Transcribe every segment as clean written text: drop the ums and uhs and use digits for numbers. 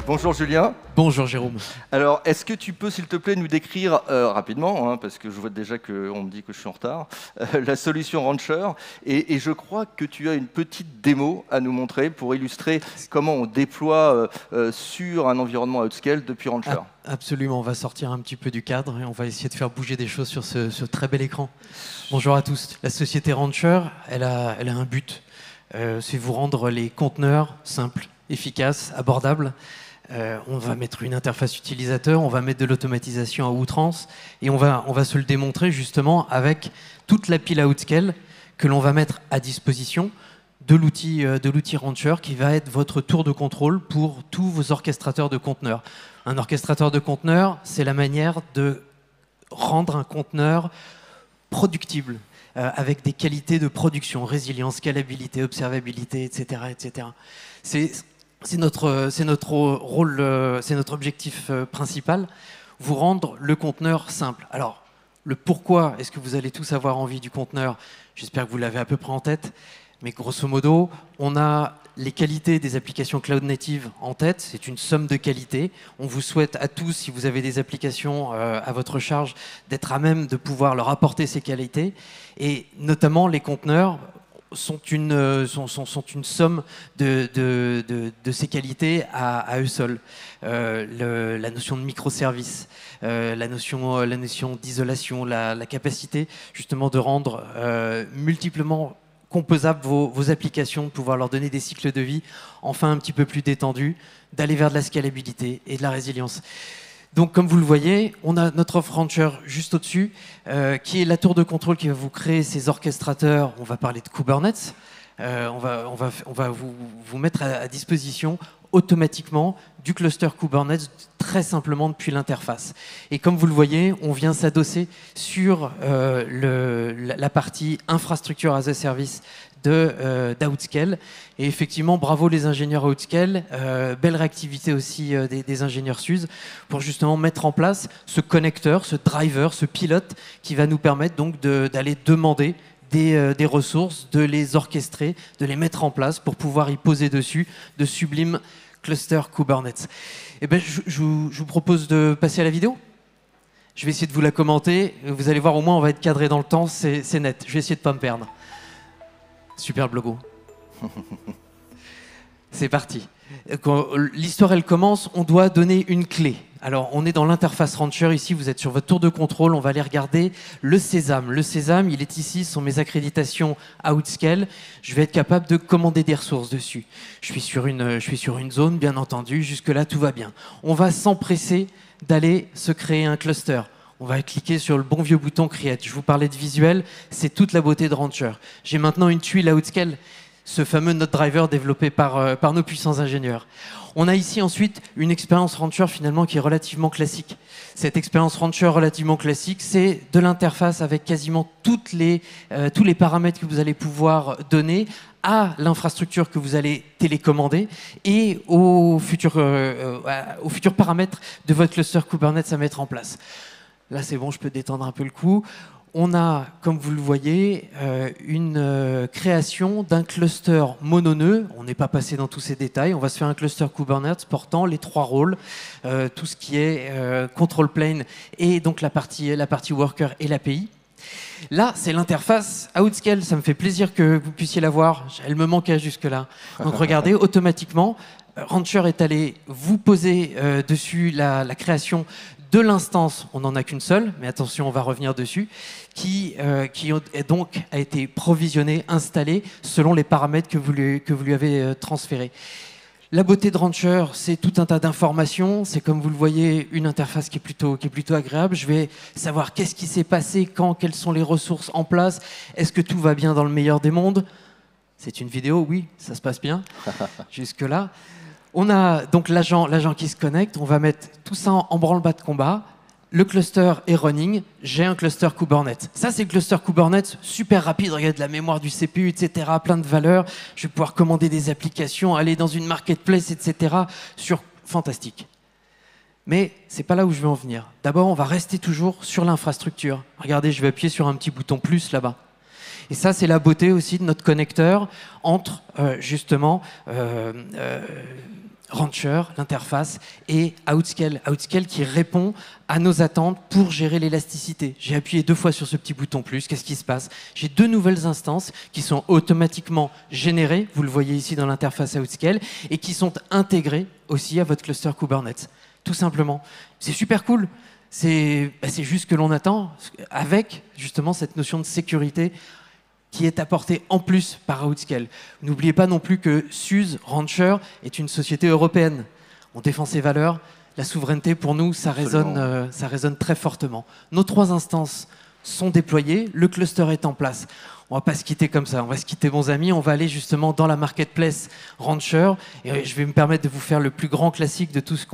Bonjour Julien. Bonjour Jérôme. Alors, est-ce que tu peux, s'il te plaît, nous décrire rapidement, hein, parce que je vois déjà qu'on me dit que je suis en retard, la solution Rancher. Et je crois que tu as une petite démo à nous montrer pour illustrer comment on déploie sur un environnement à outscale depuis Rancher. Absolument, on va sortir un petit peu du cadre et on va essayer de faire bouger des choses sur ce très bel écran. Bonjour à tous. La société Rancher, elle a un but, c'est vous rendre les conteneurs simples, efficaces, abordables. On va mettre une interface utilisateur, on va mettre de l'automatisation à outrance et on va se le démontrer justement avec toute la pile à outscale que l'on va mettre à disposition de l'outil Rancher qui va être votre tour de contrôle pour tous vos orchestrateurs de conteneurs. Un orchestrateur de conteneurs, c'est la manière de rendre un conteneur productible, avec des qualités de production, résilience, scalabilité, observabilité, etc., etc. C'est notre rôle, c'est notre objectif principal, vous rendre le conteneur simple. Alors, le pourquoi est-ce que vous allez tous avoir envie du conteneur? J'espère que vous l'avez à peu près en tête, mais grosso modo, on a les qualités des applications cloud native en tête, c'est une somme de qualités. On vous souhaite à tous, si vous avez des applications à votre charge, d'être à même de pouvoir leur apporter ces qualités. Et notamment, les conteneurs sont une somme de ces qualités à eux seuls. La notion de microservice, la notion d'isolation, la capacité justement de rendre multiplement composables vos applications, de pouvoir leur donner des cycles de vie enfin un petit peu plus détendus, d'aller vers de la scalabilité et de la résilience. Donc, comme vous le voyez, on a notre offre Rancher juste au-dessus, qui est la tour de contrôle qui va vous créer ces orchestrateurs. On va parler de Kubernetes. On va vous mettre à disposition automatiquement du cluster Kubernetes très simplement depuis l'interface. Et comme vous le voyez, on vient s'adosser sur la partie infrastructure as a service d'Outscale. Et effectivement, bravo les ingénieurs Outscale, belle réactivité aussi des ingénieurs SUSE pour justement mettre en place ce connecteur, ce driver, ce pilote qui va nous permettre donc d'aller demander des ressources, de les orchestrer, de les mettre en place pour pouvoir y poser dessus de sublimes clusters Kubernetes. Et ben, je vous propose de passer à la vidéo. Je vais essayer de vous la commenter. Vous allez voir, au moins, on va être cadré dans le temps, c'est net. Je vais essayer de ne pas me perdre. Superbe logo. C'est parti. Quand l'histoire, elle commence, on doit donner une clé. Alors, on est dans l'interface Rancher. Ici, vous êtes sur votre tour de contrôle. On va aller regarder le Sésame. Le Sésame, il est ici, ce sont mes accréditations Outscale. Je vais être capable de commander des ressources dessus. Je suis sur une zone, bien entendu. Jusque-là, tout va bien. On va s'empresser d'aller se créer un cluster. On va cliquer sur le bon vieux bouton Create. Je vous parlais de visuel, c'est toute la beauté de Rancher. J'ai maintenant une tuile Outscale, ce fameux node driver développé par nos puissants ingénieurs. On a ici ensuite une expérience Rancher finalement qui est relativement classique. Cette expérience Rancher relativement classique, c'est de l'interface avec quasiment tous les paramètres que vous allez pouvoir donner à l'infrastructure que vous allez télécommander et aux futurs paramètres de votre cluster Kubernetes à mettre en place. Là, c'est bon, je peux détendre un peu le coup. On a, comme vous le voyez, une création d'un cluster mononœud. On n'est pas passé dans tous ces détails. On va se faire un cluster Kubernetes portant les trois rôles, tout ce qui est control plane et donc la partie worker et l'API. Là, c'est l'interface Outscale. Ça me fait plaisir que vous puissiez la voir. Elle me manquait jusque-là. Donc, regardez, automatiquement, Rancher est allé vous poser dessus la création de l'instance, on n'en a qu'une seule, mais attention, on va revenir dessus, qui donc a été provisionnée, installée selon les paramètres que vous lui avez transférés. La beauté de Rancher, c'est tout un tas d'informations. C'est comme vous le voyez, une interface qui est plutôt agréable. Je vais savoir qu'est-ce qui s'est passé, quand, quelles sont les ressources en place. Est-ce que tout va bien dans le meilleur des mondes? C'est une vidéo, oui, ça se passe bien. Jusque-là. On a donc l'agent qui se connecte, on va mettre tout ça en branle-bas de combat. Le cluster est running, j'ai un cluster Kubernetes. Ça, c'est le cluster Kubernetes super rapide, regardez de la mémoire du CPU, etc., plein de valeurs. Je vais pouvoir commander des applications, aller dans une marketplace, etc. Fantastique. Mais c'est pas là où je veux en venir. D'abord, on va rester toujours sur l'infrastructure. Regardez, je vais appuyer sur un petit bouton plus là-bas. Et ça, c'est la beauté aussi de notre connecteur entre justement Rancher, l'interface, et Outscale. Outscale qui répond à nos attentes pour gérer l'élasticité. J'ai appuyé 2 fois sur ce petit bouton plus. Qu'est-ce qui se passe? J'ai 2 nouvelles instances qui sont automatiquement générées, vous le voyez ici dans l'interface Outscale, et qui sont intégrées aussi à votre cluster Kubernetes. Tout simplement. C'est super cool. C'est juste que l'on attend avec justement cette notion de sécurité qui est apportée en plus par Outscale. N'oubliez pas non plus que SUSE, Rancher, est une société européenne. On défend ses valeurs. La souveraineté, pour nous, ça résonne très fortement. Nos 3 instances sont déployées. Le cluster est en place. On ne va pas se quitter comme ça. On va se quitter, bons amis. On va aller justement dans la marketplace Rancher. Et je vais me permettre de vous faire le plus grand classique de tout ce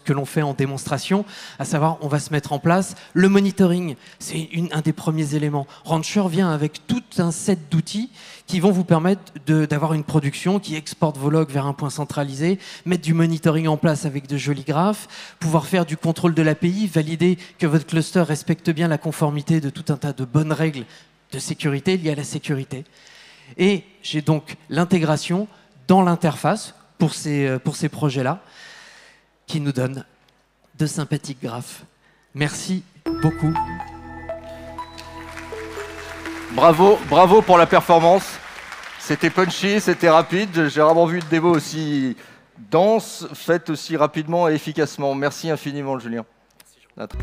que l'on fait en démonstration, à savoir, on va se mettre en place le monitoring. C'est un des premiers éléments. Rancher vient avec tout un set d'outils qui vont vous permettre d'avoir une production qui exporte vos logs vers un point centralisé, mettre du monitoring en place avec de jolis graphes, pouvoir faire du contrôle de l'API, valider que votre cluster respecte bien la conformité de tout un tas de bonnes règles de sécurité liées à la sécurité. Et j'ai donc l'intégration dans l'interface pour ces projets-là qui nous donne de sympathiques graphes. Merci beaucoup. Bravo pour la performance. C'était punchy, c'était rapide. J'ai rarement vu une démo aussi dense, faite aussi rapidement et efficacement. Merci infiniment, Julien. Merci.